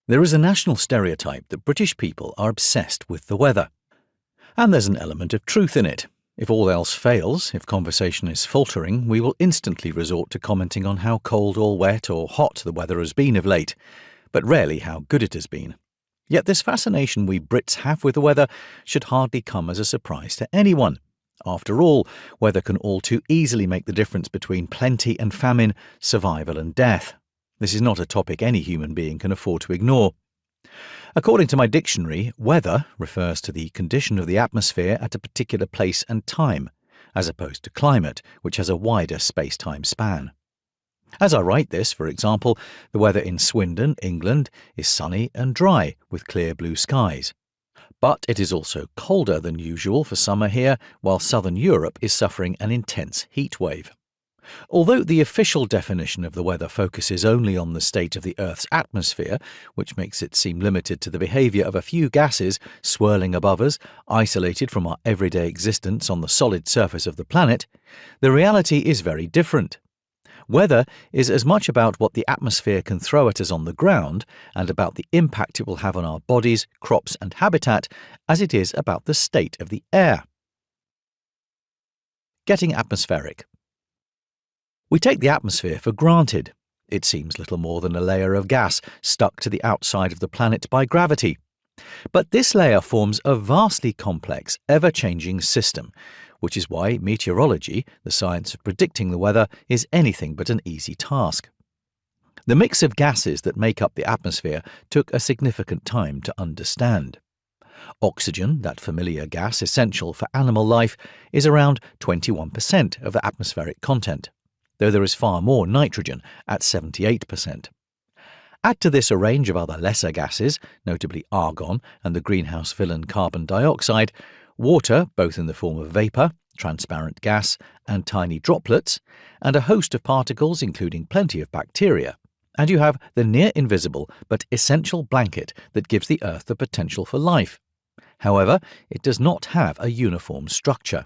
There is a national stereotype that British people are obsessed with the weather. And there's an element of truth in it. If all else fails, if conversation is faltering, we will instantly resort to commenting on how cold or wet or hot the weather has been of late, but rarely how good it has been. Yet this fascination we Brits have with the weather should hardly come as a surprise to anyone. After all, weather can all too easily make the difference between plenty and famine, survival and death. This is not a topic any human being can afford to ignore. According to my dictionary, weather refers to the condition of the atmosphere at a particular place and time, as opposed to climate, which has a wider space-time span. As I write this, for example, the weather in Swindon, England, is sunny and dry, with clear blue skies. But it is also colder than usual for summer here, while southern Europe is suffering an intense heat wave. Although the official definition of the weather focuses only on the state of the Earth's atmosphere, which makes it seem limited to the behaviour of a few gases swirling above us, isolated from our everyday existence on the solid surface of the planet, the reality is very different. Weather is as much about what the atmosphere can throw at us on the ground and about the impact it will have on our bodies, crops and habitat as it is about the state of the air. Getting atmospheric. We take the atmosphere for granted. It seems little more than a layer of gas stuck to the outside of the planet by gravity. But this layer forms a vastly complex, ever-changing system, which is why meteorology, the science of predicting the weather, is anything but an easy task. The mix of gases that make up the atmosphere took a significant time to understand. Oxygen, that familiar gas essential for animal life, is around 21% of the atmospheric content, though there is far more nitrogen at 78%. Add to this a range of other lesser gases, notably argon and the greenhouse villain carbon dioxide, water both in the form of vapour, transparent gas and tiny droplets, and a host of particles including plenty of bacteria, and you have the near-invisible but essential blanket that gives the Earth the potential for life. However, it does not have a uniform structure.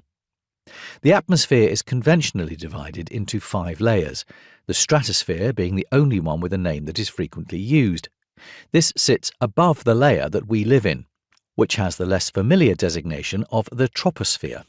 The atmosphere is conventionally divided into 5 layers, the stratosphere being the only one with a name that is frequently used. This sits above the layer that we live in, which has the less familiar designation of the troposphere.